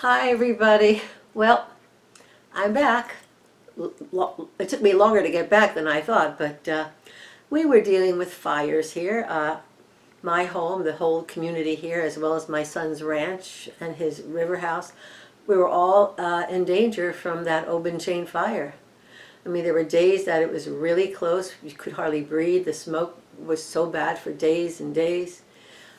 Hi everybody. Well, I'm back. It took me longer to get back than I thought, but we were dealing with fires here. My home, the whole community here, as well as my son's ranch and his river house, we were all in danger from that open chain fire. I mean, there were days that it was really close. You could hardly breathe. The smoke was so bad for days and days.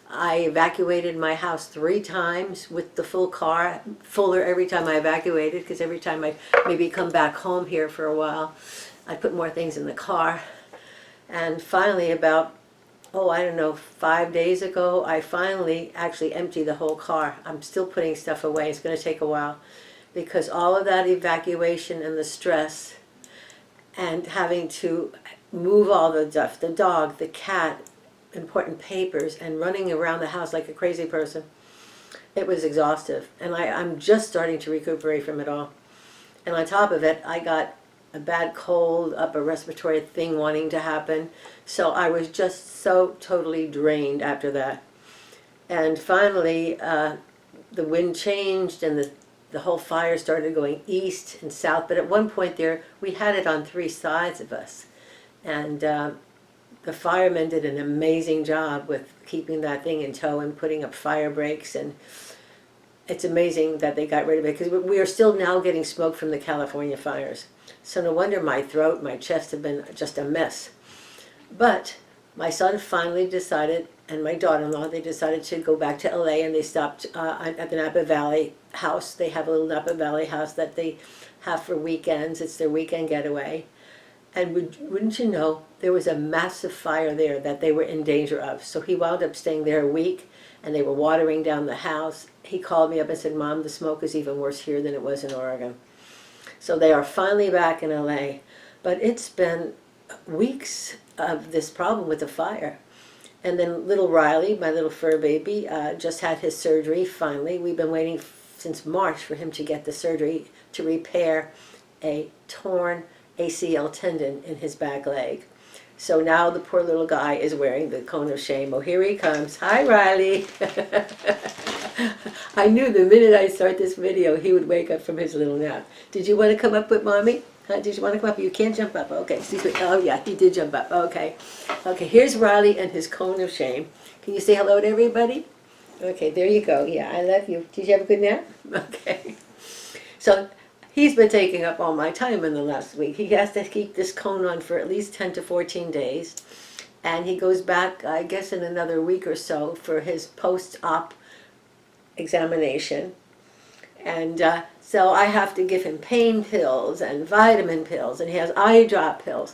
I evacuated my house 3 times with the full car, fuller every time I evacuated, because every time I maybe come back home here for a while, I put more things in the car. And finally, about, I don't know, 5 days ago, I finally actually emptied the whole car. I'm still putting stuff away. It's going to take a while, because all of that evacuation and the stress and having to move all the stuff, the dog, the cat, important papers, and running around the house like a crazy person, it was exhaustive. And I'm just starting to recuperate from it all. And on top of it, I got a bad cold, upper respiratory thing wanting to happen. So I was just so totally drained after that. And finally, the wind changed and the whole fire started going east and south. But at one point there, we had it on 3 sides of us. And the firemen did an amazing job with keeping that thing in tow and putting up fire breaks, and it's amazing that they got rid of it, because we are still now getting smoke from the California fires. So no wonder my throat, my chest have been just a mess. But my son finally decided, and my daughter-in-law, they decided to go back to LA, and they stopped at the Napa Valley house. They have a little Napa Valley house that they have for weekends. It's their weekend getaway. And wouldn't you know, there was a massive fire there that they were in danger of. So he wound up staying there a week, and they were watering down the house. He called me up and said, "Mom, the smoke is even worse here than it was in Oregon." So they are finally back in LA. But it's been weeks of this problem with the fire. And then little Riley, my little fur baby, just had his surgery finally. We've been waiting since March for him to get the surgery to repair a torn ACL tendon in his back leg. So now the poor little guy is wearing the cone of shame. Oh, here he comes. Hi, Riley. I knew the minute I start this video, he would wake up from his little nap. Did you want to come up with Mommy? Did you want to come up? You can't jump up. Okay. Oh, yeah, he did jump up. Okay. Okay, here's Riley and his cone of shame. Can you say hello to everybody? Okay, there you go. Yeah, I love you. Did you have a good nap? Okay. So he's been taking up all my time in the last week. He has to keep this cone on for at least 10 to 14 days. And he goes back, I guess, in another week or so for his post-op examination. And so I have to give him pain pills and vitamin pills, and he has eye drop pills.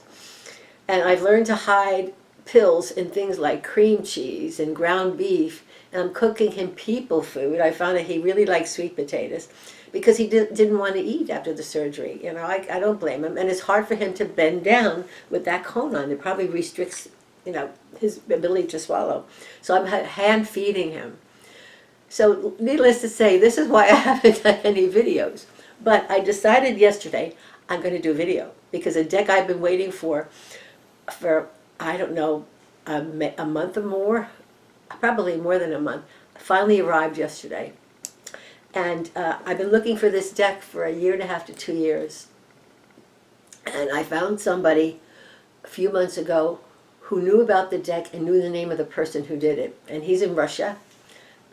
And I've learned to hide pills in things like cream cheese and ground beef. And I'm cooking him people food. I found that he really likes sweet potatoes, because he didn't want to eat after the surgery. You know, I don't blame him. And it's hard for him to bend down with that cone on. It probably restricts, his ability to swallow. So I'm hand feeding him. So needless to say, this is why I haven't done any videos. But I decided yesterday I'm going to do a video, because a deck I've been waiting for I don't know, a month or more, probably more than a month, finally arrived yesterday. And I've been looking for this deck for 1.5 to 2 years. And I found somebody a few months ago who knew about the deck and knew the name of the person who did it. And he's in Russia.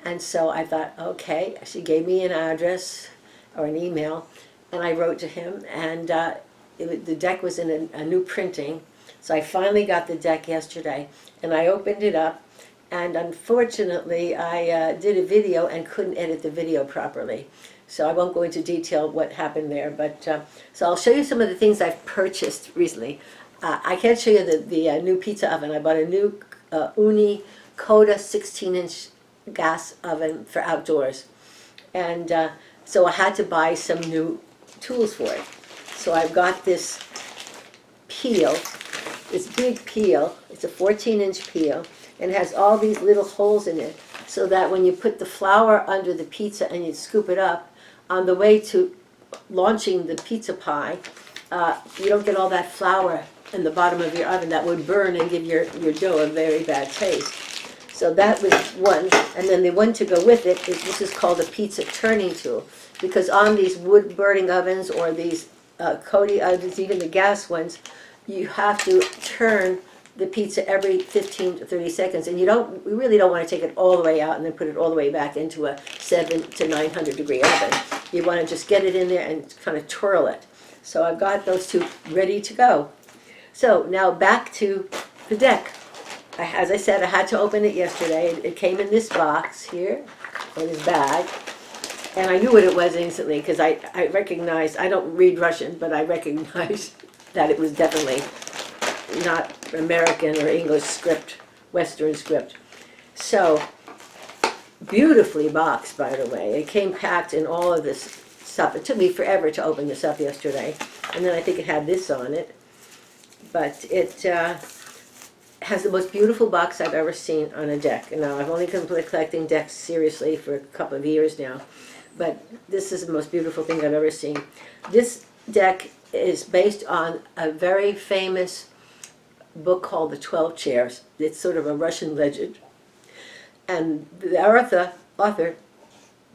And so I thought, okay, she gave me an address or an email, and I wrote to him. And the deck was in a new printing. So I finally got the deck yesterday, and I opened it up. And unfortunately, I did a video and couldn't edit the video properly. So I won't go into detail what happened there. But so I'll show you some of the things I've purchased recently. I can't show you the new pizza oven. I bought a new Uni Coda 16-inch gas oven for outdoors. And so I had to buy some new tools for it. So I've got this peel, this big peel. It's a 14-inch peel. And has all these little holes in it, so that when you put the flour under the pizza and you scoop it up, on the way to launching the pizza pie, you don't get all that flour in the bottom of your oven that would burn and give your dough a very bad taste. So that was one. And then the one to go with it is, this is called a pizza turning tool. because on these wood burning ovens or these Cody ovens, even the gas ones, you have to turn the pizza every 15 to 30 seconds, and we really don't want to take it all the way out and then put it all the way back into a 700 to 900 degree oven. You want to just get it in there and kind of twirl it. So I've got those two ready to go. So now back to the deck. As I said, I had to open it yesterday. It came in this box here, or this bag, and I knew what it was instantly because I recognized, I don't read Russian, but I recognized that it was definitely not American or English script, Western script. So, beautifully boxed, by the way. It came packed in all of this stuff. It took me forever to open this up yesterday. And then I think it had this on it. But it has the most beautiful box I've ever seen on a deck. And now I've only been collecting decks seriously for a couple of years now. But this is the most beautiful thing I've ever seen. This deck is based on a very famous book called The 12 Chairs. It's sort of a Russian legend. And the author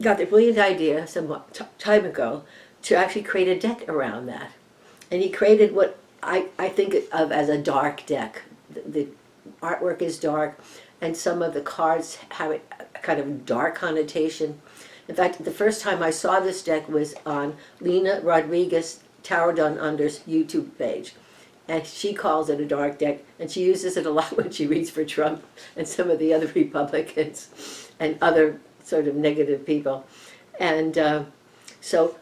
got the brilliant idea some time ago to actually create a deck around that. And he created what I think of as a dark deck. The artwork is dark, and some of the cards have a kind of dark connotation. In fact, the first time I saw this deck was on Lena Rodriguez Tarot Done Under's YouTube page. And she calls it a dark deck, and she uses it a lot when she reads for Trump and some of the other Republicans and other sort of negative people. And so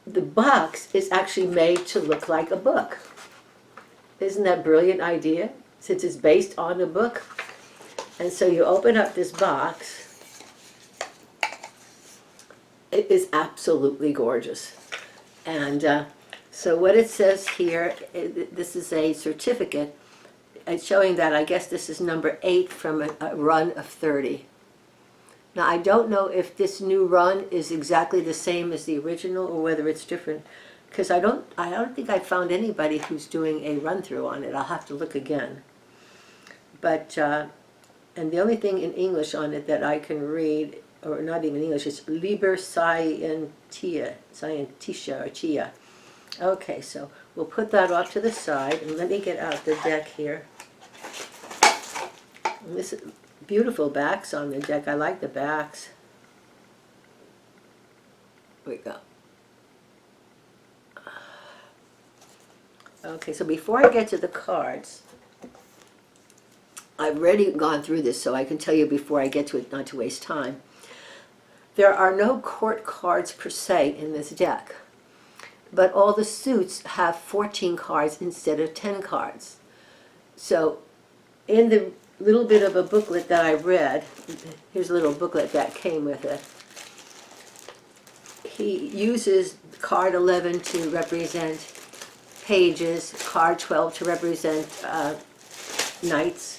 the box is actually made to look like a book. Isn't that a brilliant idea? Since it's based on a book. And so you open up this box. It is absolutely gorgeous. And so what it says here, this is a certificate. It's showing that I guess this is number 8 from a run of 30. Now I don't know if this new run is exactly the same as the original or whether it's different, because I don't think I found anybody who's doing a run through on it. I'll have to look again. But and the only thing in English on it that I can read, or not even English, is Liber Scientia or Chia. Okay, so we'll put that off to the side, and let me get out the deck here. And this is beautiful backs on the deck. I like the backs. Here we go. Okay, so before I get to the cards, I've already gone through this, so I can tell you before I get to it, not to waste time. There are no court cards per se in this deck, but all the suits have 14 cards instead of 10 cards. So in the little bit of a booklet that I read, here's a little booklet that came with it, he uses card 11 to represent pages, card 12 to represent knights,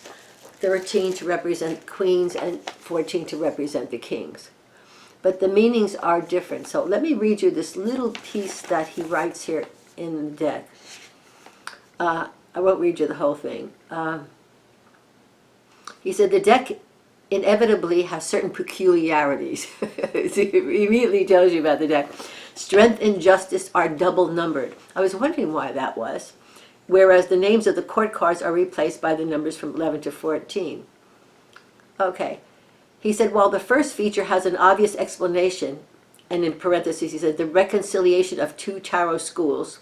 13 to represent queens, and 14 to represent the kings. But the meanings are different. So let me read you this little piece that he writes here in the deck. I won't read you the whole thing. He said the deck inevitably has certain peculiarities. It immediately tells you about the deck. Strength and justice are double numbered. I was wondering why that was. Whereas the names of the court cards are replaced by the numbers from 11 to 14. Okay. He said, while the first feature has an obvious explanation, and in parentheses he said, the reconciliation of two tarot schools,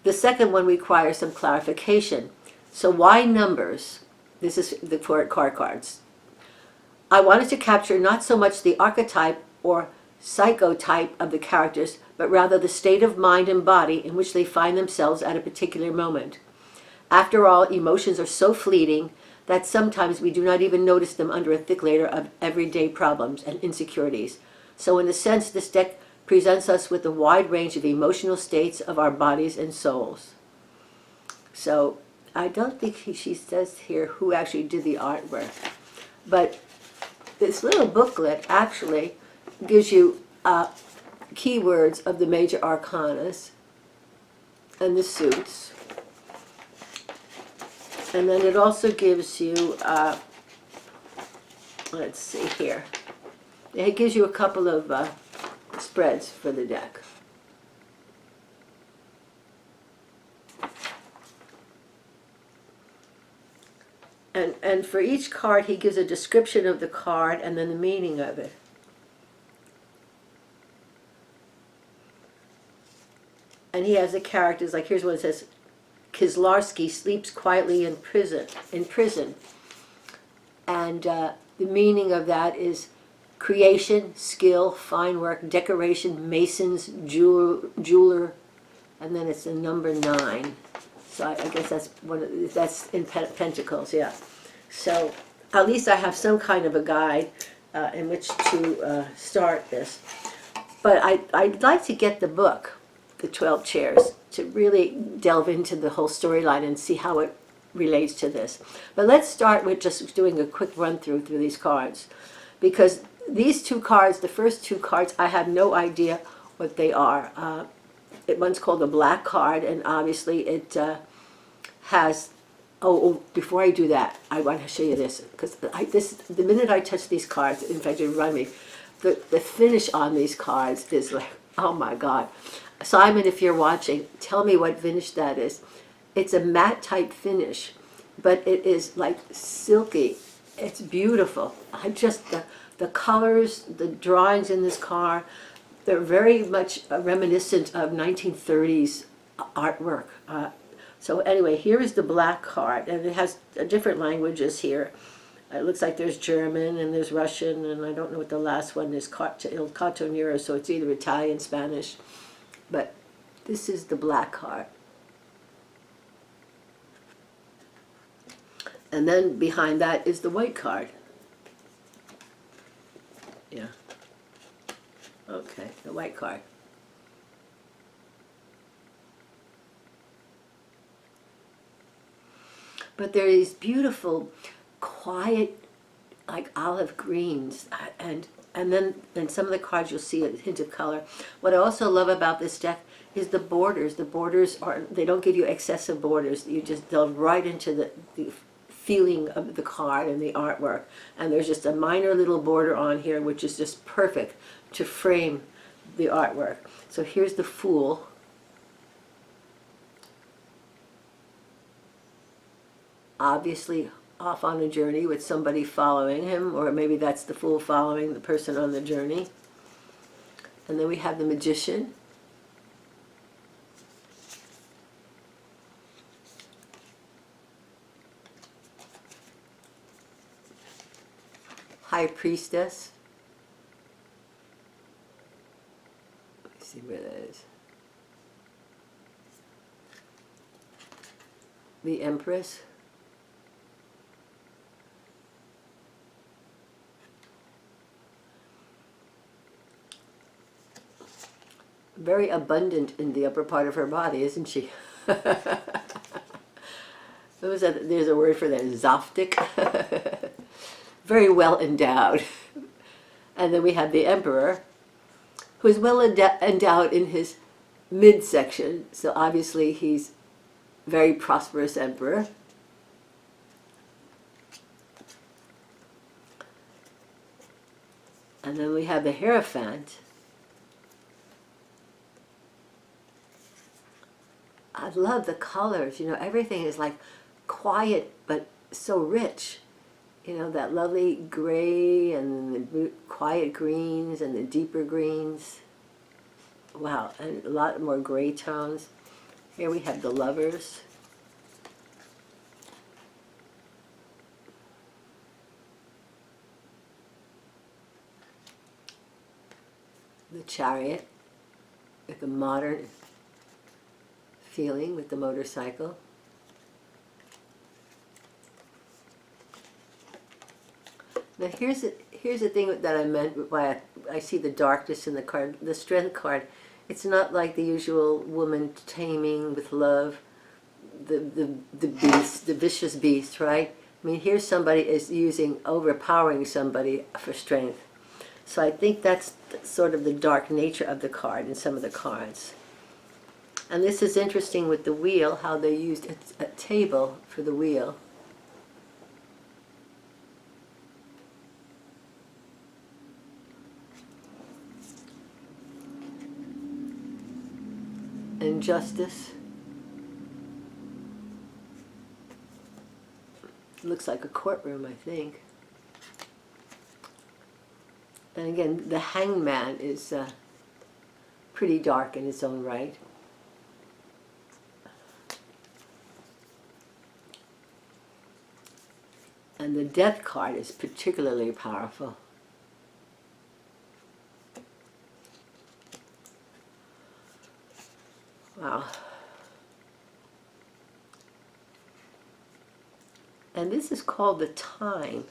the second one requires some clarification. So why numbers? This is the court card cards. I wanted to capture not so much the archetype or psychotype of the characters, but rather the state of mind and body in which they find themselves at a particular moment. After all, emotions are so fleeting that sometimes we do not even notice them under a thick layer of everyday problems and insecurities. So in a sense, this deck presents us with a wide range of emotional states of our bodies and souls. So I don't think she says here who actually did the artwork, but this little booklet actually gives you keywords of the major arcanas and the suits. And then it also gives you, let's see here, it gives you a couple of spreads for the deck. And for each card, he gives a description of the card and then the meaning of it. And he has the characters, like here's one that says, Kislarski sleeps quietly in prison. And the meaning of that is creation, skill, fine work, decoration, masons, jeweler, and then it's the number 9. So I guess that's in Pentacles, yeah. So at least I have some kind of a guide in which to start this. But I'd like to get the book, The 12 Chairs, to really delve into the whole storyline and see how it relates to this. But let's start with just doing a quick run through these cards. Because these 2 cards, the first 2 cards, I have no idea what they are. One's called the black card, and obviously it has, before I do that, I want to show you this, because the minute I touch these cards, in fact, it reminded me, the finish on these cards is like, oh my God. Simon, if you're watching, tell me what finish that is. It's a matte type finish, but it is like silky. It's beautiful. The colors, the drawings in this card, they're very much reminiscent of 1930s artwork. So anyway, here is the black card, and it has different languages here. It looks like there's German and there's Russian, and I don't know what the last one is, Il Cartonero, so it's either Italian, Spanish. But this is the black card. And then behind that is the white card. Yeah. Okay, the white card. But there are these beautiful, quiet, like olive greens, and then in some of the cards you'll see a hint of color. What I also love about this deck is the borders. The borders they don't give you excessive borders. You just delve right into the feeling of the card and the artwork. And there's just a minor little border on here which is just perfect to frame the artwork. So here's the Fool. Obviously off on a journey with somebody following him, or maybe that's the Fool following the person on the journey. And then we have the Magician. High Priestess. Let me see where that is. The Empress. Very abundant in the upper part of her body, isn't she? There's a word for that, Zoftic. Very well endowed. And then we have the Emperor, who is well endowed in his midsection. So obviously he's very prosperous emperor. And then we have the Hierophant. I love the colors, everything is like quiet but so rich. That lovely gray and the quiet greens and the deeper greens. Wow, and a lot more gray tones. Here we have the Lovers. The Chariot, with the modern feeling with the motorcycle. Now here's the thing that I meant by I see the darkness in the card, the Strength card. It's not like the usual woman taming with love, the beast, the vicious beast, right? I mean, here somebody is overpowering somebody for strength. So I think that's sort of the dark nature of the card in some of the cards. And this is interesting with the wheel, how they used a table for the wheel. and justice. It looks like a courtroom, I think. And again, the Hangman is pretty dark in its own right. And the Death card is particularly powerful. Wow. And this is called the Time.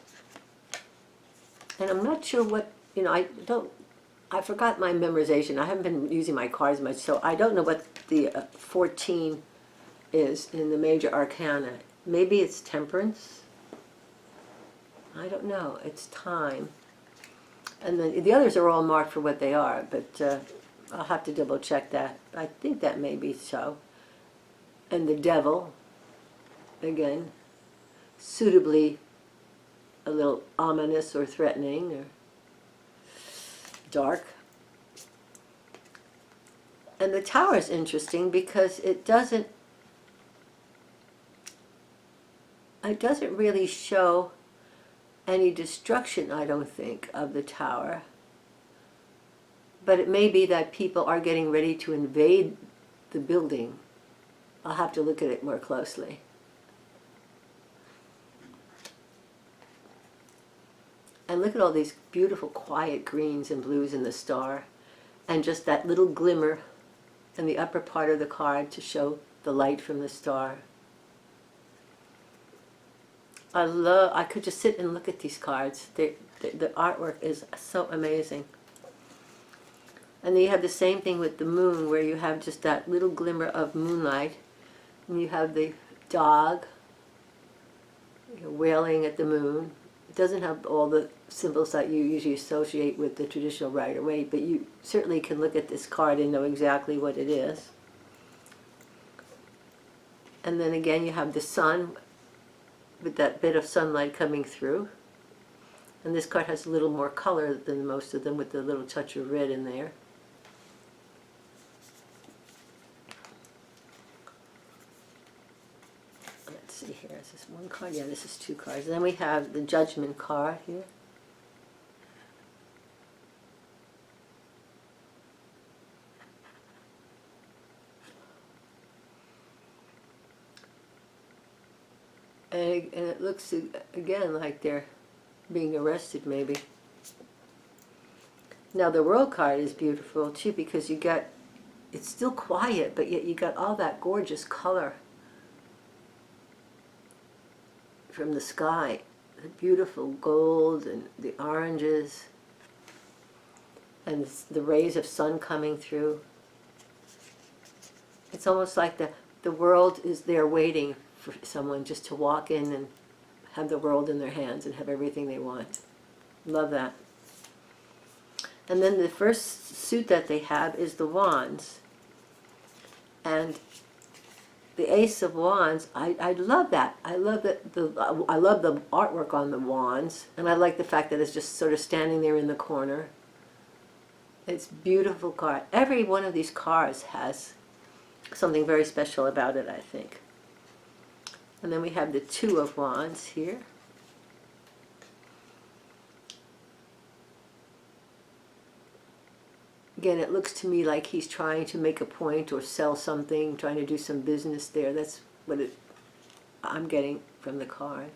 And I'm not sure what, I forgot my memorization. I haven't been using my cards much, so I don't know what the 14 is in the major arcana. Maybe it's Temperance? I don't know. It's Time. And then the others are all marked for what they are, but I'll have to double check that. I think that may be so. And the Devil, again, suitably a little ominous or threatening or dark. And the Tower is interesting because it doesn't really show any destruction, I don't think, of the Tower. But it may be that people are getting ready to invade the building. I'll have to look at it more closely. And look at all these beautiful quiet greens and blues in the star. And just that little glimmer in the upper part of the card to show the light from the star. I could just sit and look at these cards. The artwork is so amazing. And then you have the same thing with the moon, where you have just that little glimmer of moonlight. And you have the dog wailing at the moon. It doesn't have all the symbols that you usually associate with the traditional Rider-Waite, but you certainly can look at this card and know exactly what it is. And then again you have the sun with that bit of sunlight coming through. And this card has a little more color than most of them, with the little touch of red in there. Let's see here, is this one card? Yeah, this is two cards. And then we have the Judgment card here. And it looks, again, like they're being arrested, maybe. Now, the World card is beautiful, too, because you got, it's still quiet, but yet you got all that gorgeous color from the sky. The beautiful gold and the oranges and the rays of sun coming through. It's almost like the world is there waiting for someone just to walk in and have the world in their hands and have everything they want. Love that. And then the first suit that they have is the Wands. And the Ace of Wands, I love that. I love that. I love the artwork on the Wands, and I like the fact that it's just sort of standing there in the corner. It's a beautiful card. Every one of these cards has something very special about it, I think. And then we have the Two of Wands here. Again, it looks to me like he's trying to make a point or sell something, trying to do some business there. That's what I'm getting from the card.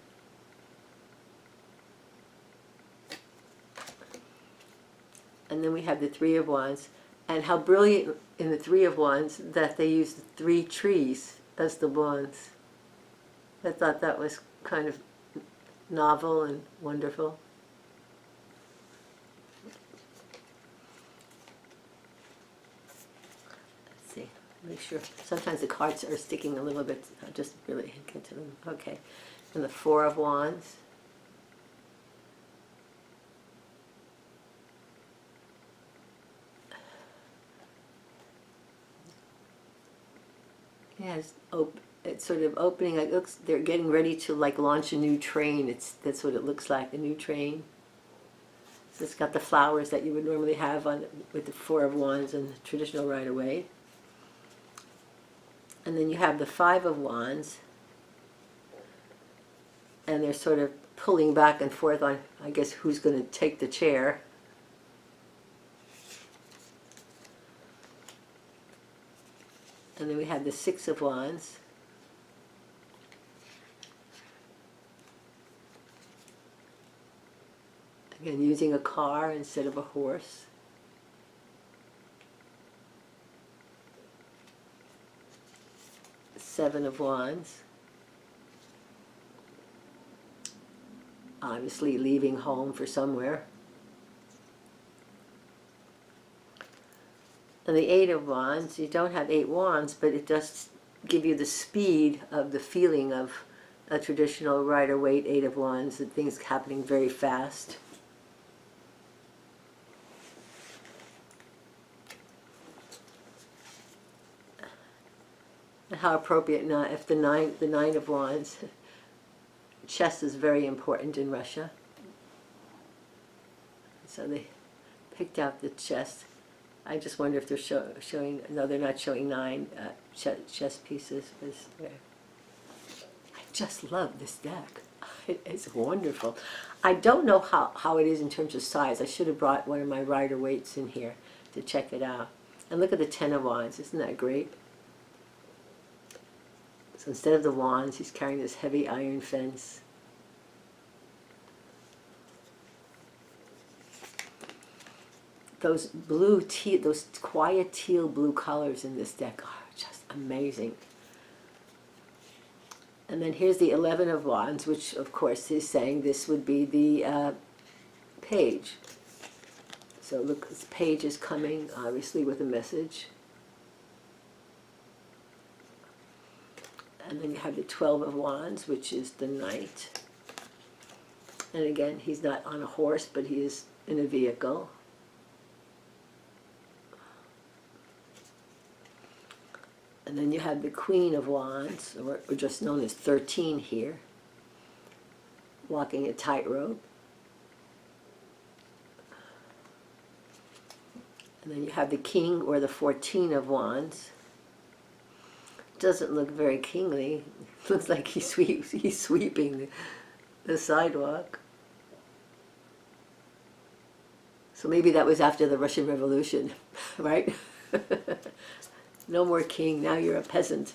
And then we have the Three of Wands. And how brilliant in the Three of Wands that they use the three trees as the wands. I thought that was kind of novel and wonderful. Let's see, make sure. Sometimes the cards are sticking a little bit. I'll just really get to them. Okay. And the Four of Wands. Yes, it's sort of opening. It looks they're getting ready to like launch a new train. That's what it looks like, a new train. So it's got the flowers that you would normally have on with the Four of Wands and the traditional Rider-Waite. And then you have the Five of Wands, and they're sort of pulling back and forth on, I guess, who's going to take the chair. And then we have the Six of Wands. Again, using a car instead of a horse. Seven of Wands. Obviously leaving home for somewhere. And the Eight of Wands, you don't have 8 wands, but it does give you the speed of the feeling of a traditional Rider-Waite Eight of Wands, and things happening very fast. And how appropriate now if the nine of Wands. Chess is very important in Russia. So they picked out the chess. I just wonder if they're showing, no, they're not showing 9 chess pieces. I just love this deck. It's wonderful. I don't know how it is in terms of size. I should have brought one of my Rider-Waites in here to check it out. And look at the Ten of Wands. Isn't that great? So instead of the wands, he's carrying this heavy iron fence. Those blue teal, those quiet teal blue colors in this deck are just amazing. And then here's the 11 of Wands, which of course is saying this would be the page. So look, this page is coming, obviously, with a message. And then you have the 12 of Wands, which is the Knight. And again, he's not on a horse, but he is in a vehicle. And then you have the Queen of Wands, or just known as 13 here, walking a tightrope. And then you have the King, or the 14 of Wands. Doesn't look very kingly. Looks like he's sweeping the sidewalk. So maybe that was after the Russian Revolution, right? No more king, now you're a peasant.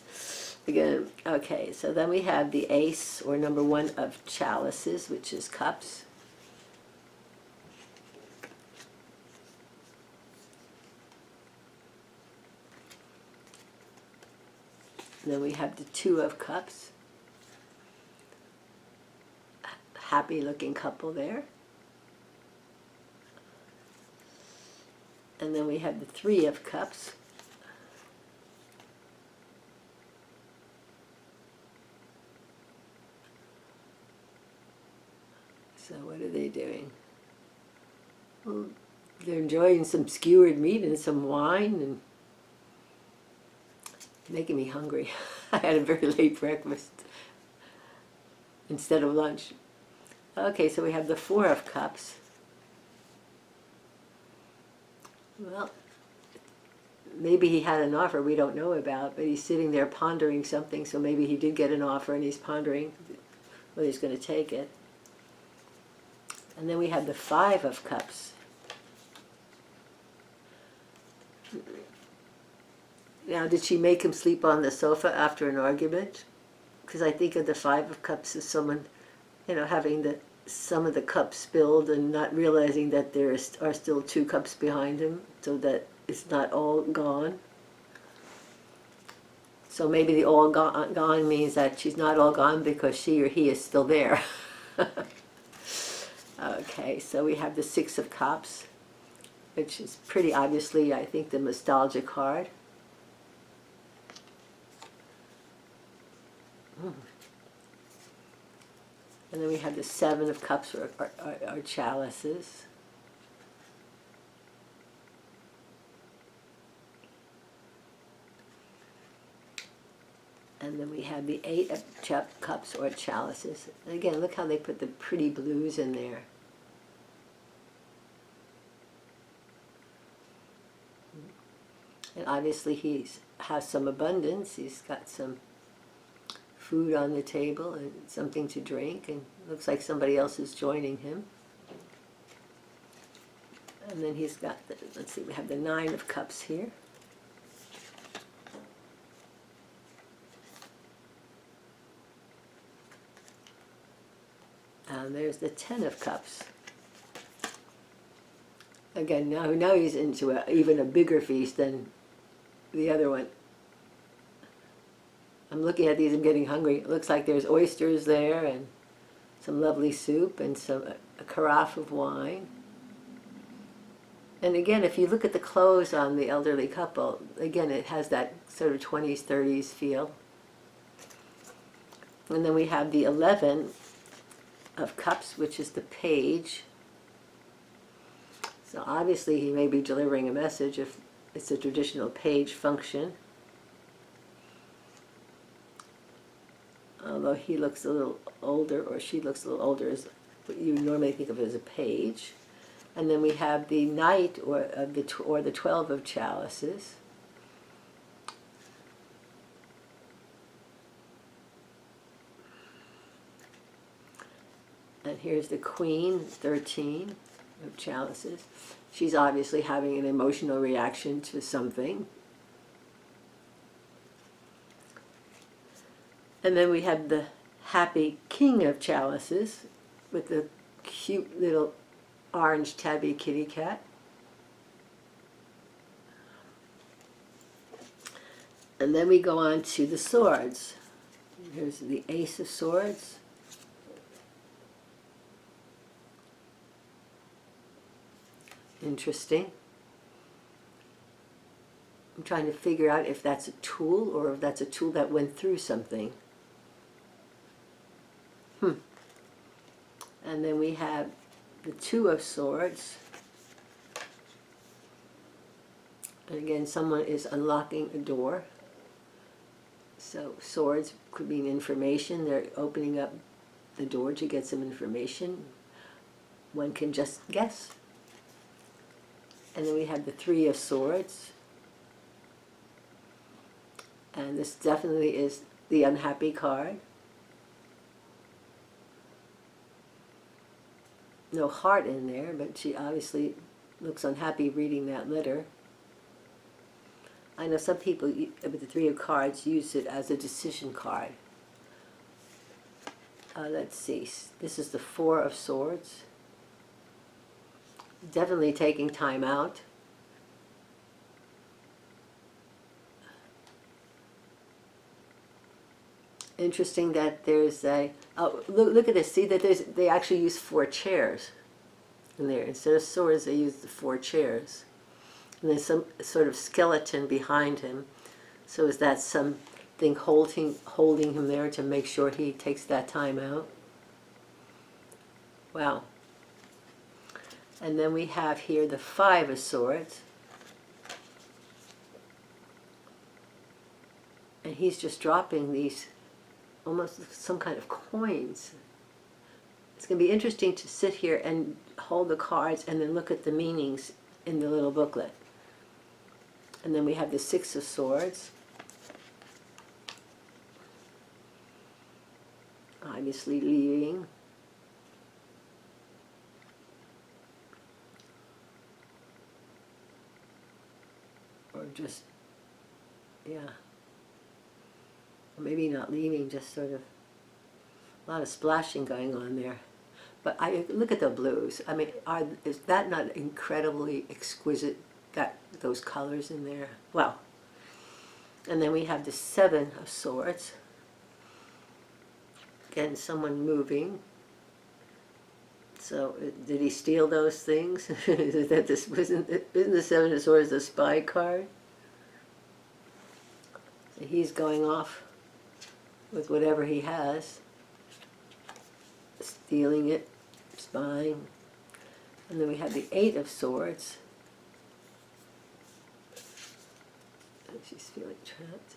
Again, okay, so then we have the Ace, or number 1 of Chalices, which is cups. And then we have the 2 of Cups. Happy looking couple there. And then we have the 3 of Cups. So what are they doing? Well, they're enjoying some skewered meat and some wine and making me hungry. I had a very late breakfast instead of lunch. Okay, so we have the 4 of Cups. Well, maybe he had an offer we don't know about, but he's sitting there pondering something, so maybe he did get an offer and he's pondering whether he's going to take it. And then we have the 5 of Cups. Now, did she make him sleep on the sofa after an argument? Because I think of the 5 of Cups as someone, having some of the cups spilled and not realizing that there are still 2 cups behind him, so that it's not all gone. So maybe the all gone means that she's not all gone because she or he is still there. Okay, so we have the 6 of Cups, which is pretty obviously, I think, the nostalgia card. And then we have the 7 of Cups, or chalices. And then we have the 8 of Cups, or chalices. And again, look how they put the pretty blues in there. And obviously has some abundance. He's got some food on the table and something to drink, and looks like somebody else is joining him. And then he's got let's see, we have the 9 of Cups here. And there's the 10 of Cups. Again, now he's into even a bigger feast than the other one. I'm looking at these, I'm getting hungry. It looks like there's oysters there and some lovely soup and a carafe of wine. And again, if you look at the clothes on the elderly couple, again, it has that sort of 20s, 30s feel. And then we have the 11 of Cups, which is the Page. So obviously he may be delivering a message if it's a traditional page function. Although he looks a little older, or she looks a little older, as what you normally think of as a page. And then we have the Knight, or the 12 of Chalices. And here's the Queen, 13 of Chalices. She's obviously having an emotional reaction to something. And then we have the happy King of Chalices with the cute little orange tabby kitty cat. And then we go on to the Swords. Here's the Ace of Swords. Interesting. I'm trying to figure out if that's a tool or if that's a tool that went through something. And then we have the 2 of Swords. And again, someone is unlocking a door. So swords could mean information. They're opening up the door to get some information. One can just guess. And then we have the 3 of Swords. And this definitely is the unhappy card. No heart in there, but she obviously looks unhappy reading that letter. I know some people with the 3 of Cards use it as a decision card. Let's see. This is the 4 of Swords. Definitely taking time out. Interesting that there's a, oh, look at this, see that they actually use 4 chairs in there. Instead of swords, they use the 4 chairs. And there's some sort of skeleton behind him. So is that something holding him there to make sure he takes that time out? Wow. And then we have here the 5 of Swords. And he's just dropping these almost some kind of coins. It's going to be interesting to sit here and hold the cards and then look at the meanings in the little booklet. And then we have the 6 of Swords. Obviously leaving. Or just, yeah. Or maybe not leaving, just sort of a lot of splashing going on there. But I look at the blues. I mean, is that not incredibly exquisite, those colors in there? Wow. And then we have the 7 of Swords. Again, someone moving. So did he steal those things? Isn't the 7 of Swords the spy card? So he's going off with whatever he has, stealing it, spying. And then we have the 8 of Swords. And she's feeling trapped.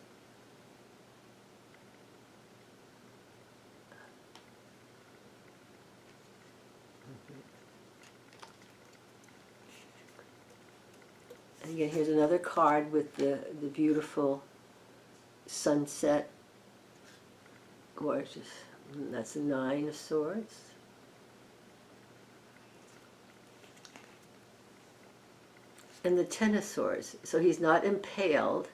again, here's another card with the beautiful sunset. Gorgeous. And that's the Nine of Swords. And the Ten of Swords. So he's not impaled,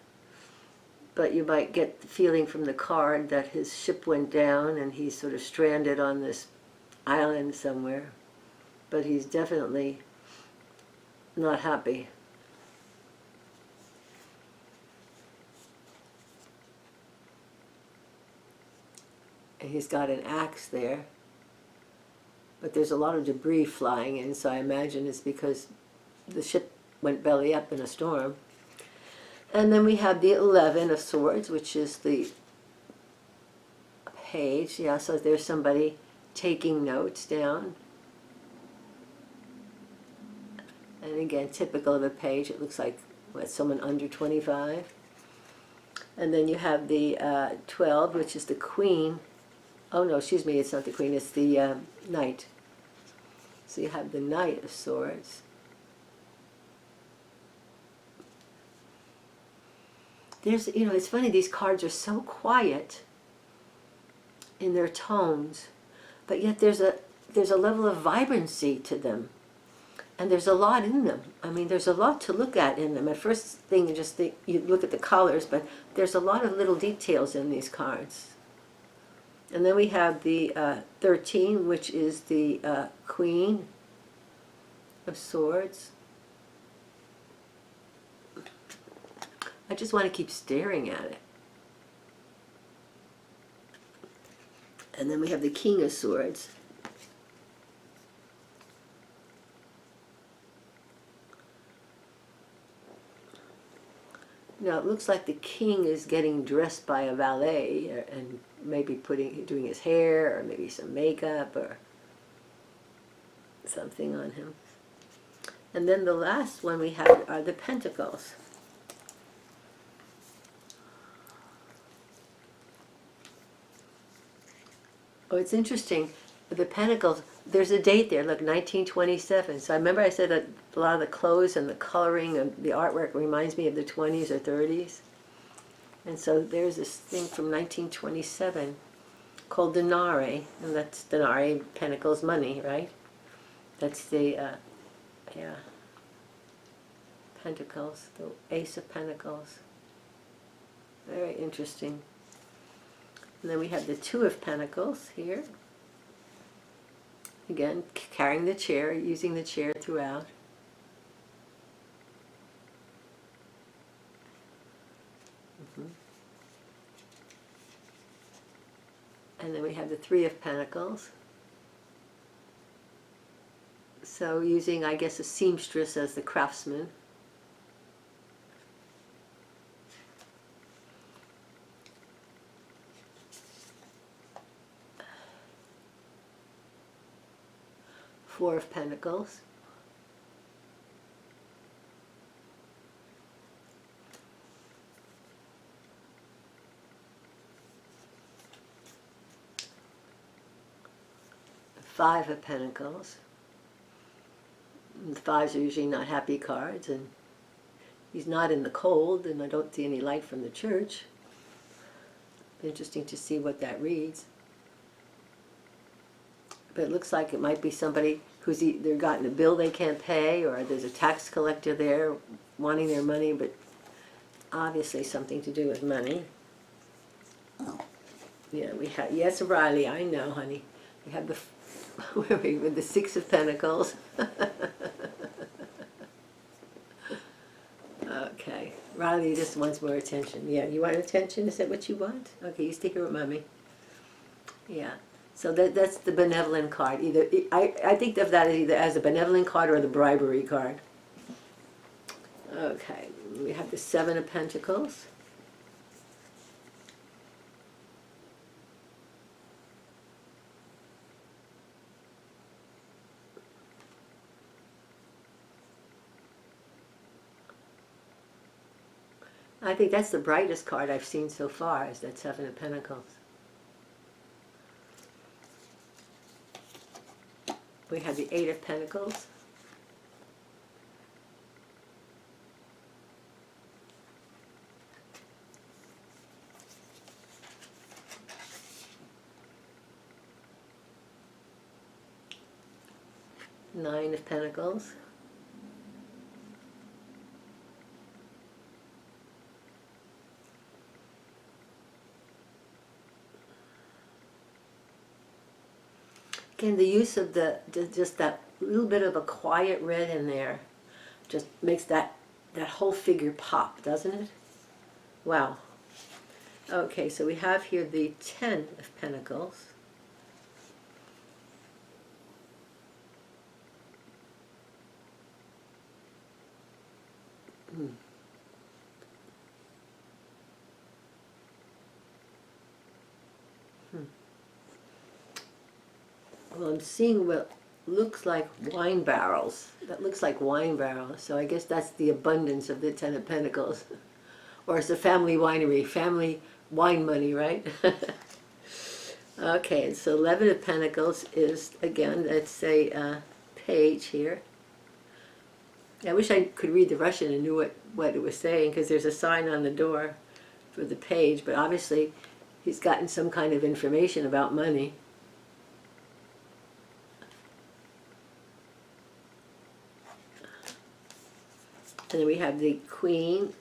but you might get the feeling from the card that his ship went down and he's sort of stranded on this island somewhere. But he's definitely not happy. And he's got an axe there. But there's a lot of debris flying in, so I imagine it's because the ship went belly up in a storm. And then we have the 11 of Swords, which is the page. Yeah, so there's somebody taking notes down. And again, typical of a page, it looks like someone under 25. And then you have the 12, which is the Queen. Oh no, excuse me, it's not the Queen, it's the Knight. So you have the Knight of Swords. There's, you know, it's funny, these cards are so quiet in their tones, but yet there's a level of vibrancy to them. And there's a lot in them. I mean, there's a lot to look at in them. At first thing, you look at the colors, but there's a lot of little details in these cards. And then we have the 13, which is the Queen of Swords. I just want to keep staring at it. And then we have the King of Swords. Now it looks like the king is getting dressed by a valet and maybe doing his hair or maybe some makeup or something on him. And then the last one we have are the Pentacles. Oh, it's interesting. The Pentacles, there's a date there, look, 1927. So I remember I said that a lot of the clothes and the coloring and the artwork reminds me of the 20s or 30s. And so there's this thing from 1927 called denare, and that's denare, Pentacles, money, right? That's the, yeah, Pentacles, the Ace of Pentacles. Very interesting. And then we have the Two of Pentacles here. Again, carrying the chair, using the chair throughout. And then we have the Three of Pentacles. So using, I guess, a seamstress as the craftsman. Four of Pentacles. Five of Pentacles. And the fives are usually not happy cards, and he's not in the cold, and I don't see any light from the church. Interesting to see what that reads. But it looks like it might be somebody who's either gotten a bill they can't pay, or there's a tax collector there wanting their money, but obviously something to do with money. Oh. Yeah, we have, yes, Riley, I know, honey. We have the, where are we, with the Six of Pentacles. Okay, Riley just wants more attention. Yeah, you want attention? Is that what you want? Okay, you stay here with Mommy. Yeah. So that's the benevolent card. Either I think of that either as a benevolent card or the bribery card. Okay, we have the Seven of Pentacles. I think that's the brightest card I've seen so far, is that Seven of Pentacles. We have the Eight of Pentacles. Nine of Pentacles. Again, the use of just that little bit of a quiet red in there just makes that whole figure pop, doesn't it? Wow. Okay, so we have here the Ten of Pentacles. Well, I'm seeing what looks like wine barrels. That looks like wine barrels. So I guess that's the abundance of the Ten of Pentacles. Or it's a family winery, family wine money, right? Okay, so 11 of Pentacles is, again, let's a page here. I wish I could read the Russian and knew what it was saying, because there's a sign on the door for the page, but obviously he's gotten some kind of information about money. And then we have the Queen.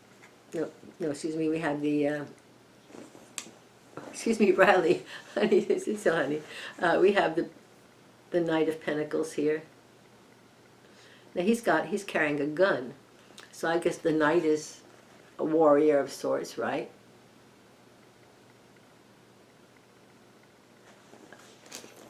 No, excuse me. We have the. Excuse me, Riley. Honey, this is so honey. We have the Knight of Pentacles here. Now he's carrying a gun, so I guess the Knight is a warrior of sorts, right?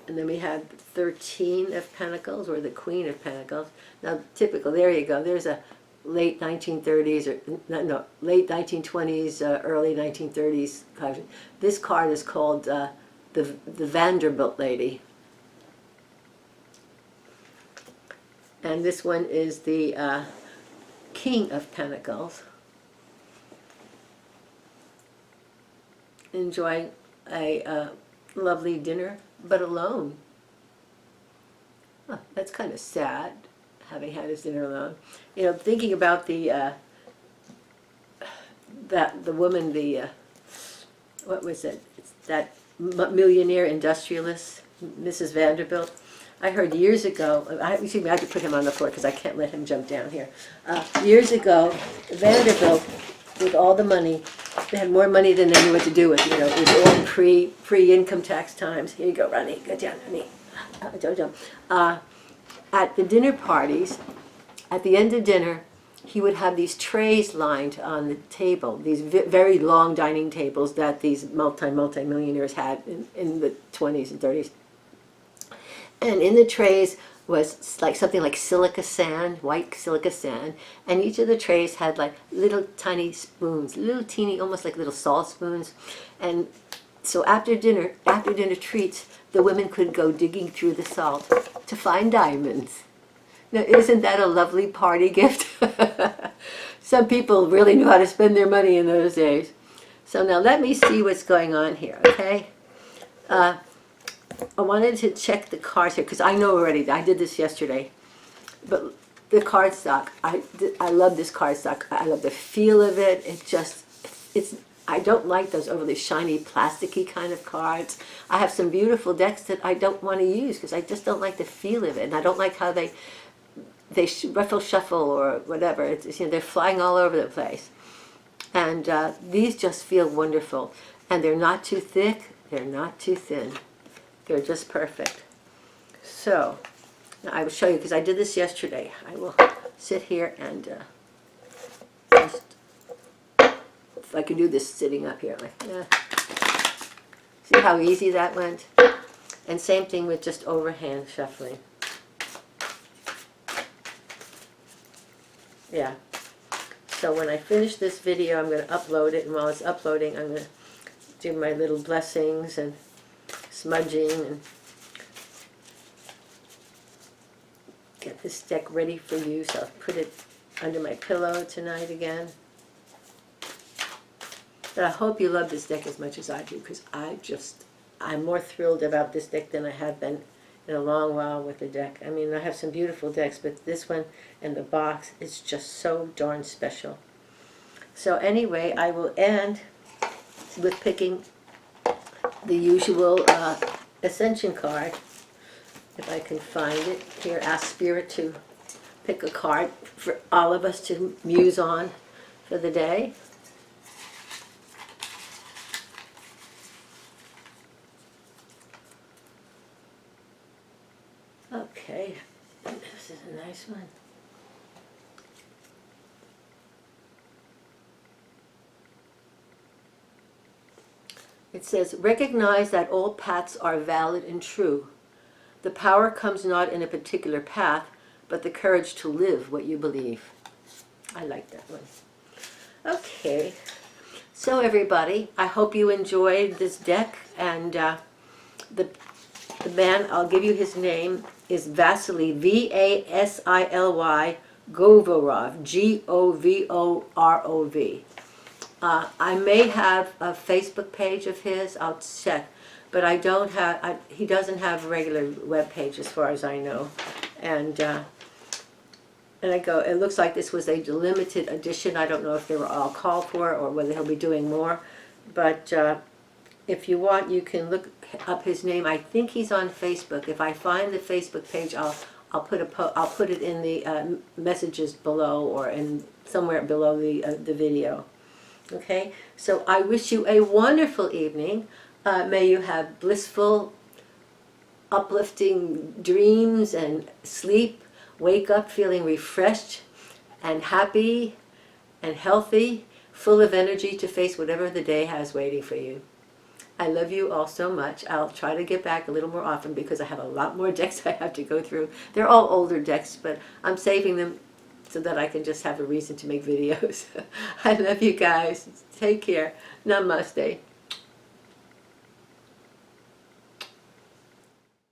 And then we have 13 of Pentacles, or the Queen of Pentacles. Now, typical. There you go. There's a late 1930s, or no, late 1920s, early 1930s card. This card is called the Vanderbilt Lady. And this one is the King of Pentacles. Enjoying a lovely dinner, but alone. Huh, that's kind of sad, having had his dinner alone. You know, thinking about the woman, what was it? It's that millionaire industrialist, Mrs. Vanderbilt. I heard years ago, excuse me, I have to put him on the floor because I can't let him jump down here. Years ago, Vanderbilt, with all the money, they had more money than they knew what to do with. You know, it was all pre-income tax times. Here you go, Ronnie, go down, honey. Don't jump. At the dinner parties, at the end of dinner, he would have these trays lined on the table, these very long dining tables that these multi-millionaires had in the 20s and 30s. And in the trays was like something like silica sand, white silica sand, and each of the trays had like little tiny spoons, little teeny, almost like little salt spoons. And so after dinner treats, the women could go digging through the salt to find diamonds. Now, isn't that a lovely party gift? Some people really knew how to spend their money in those days. So now let me see what's going on here, okay? I wanted to check the cards here, because I know already, I did this yesterday, but the cardstock, I love this cardstock. I love the feel of it. I don't like those overly shiny, plasticky kind of cards. I have some beautiful decks that I don't want to use because I just don't like the feel of it, and I don't like how they ruffle shuffle or whatever. It's, you know, they're flying all over the place. And these just feel wonderful, and they're not too thick, they're not too thin. They're just perfect. So, now I will show you, because I did this yesterday. I will sit here and just, if I can do this sitting up here, like, see how easy that went? And same thing with just overhand shuffling. Yeah. So when I finish this video, I'm going to upload it, and while it's uploading, I'm going to do my little blessings and smudging and get this deck ready for you. So I'll put it under my pillow tonight again. But I hope you love this deck as much as I do, because I'm more thrilled about this deck than I have been in a long while with the deck. I mean, I have some beautiful decks, but this one and the box is just so darn special. So anyway, I will end with picking the usual Ascension card. if I can find it here, ask Spirit to pick a card for all of us to muse on for the day. Okay, this is a nice one. It says, recognize that all paths are valid and true. The power comes not in a particular path, but the courage to live what you believe. I like that one. Okay, so everybody, I hope you enjoyed this deck, and the man, I'll give you his name, is Vasiy, V-A-S-I-L-Y, Govorov, G-O-V-O-R-O-V. I may have a Facebook page of his, I'll check, but I don't have, he doesn't have a regular web page as far as I know. And I go, it looks like this was a limited edition. I don't know if they were all called for or whether he'll be doing more. But if you want, you can look up his name. I think he's on Facebook. If I find the Facebook page, I'll put it in the messages below or in somewhere below the video. Okay, so I wish you a wonderful evening. May you have blissful, uplifting dreams and sleep. Wake up feeling refreshed and happy and healthy, full of energy to face whatever the day has waiting for you. I love you all so much. I'll try to get back a little more often because I have a lot more decks I have to go through. They're all older decks, but I'm saving them so that I can just have a reason to make videos. I love you guys. Take care. Namaste.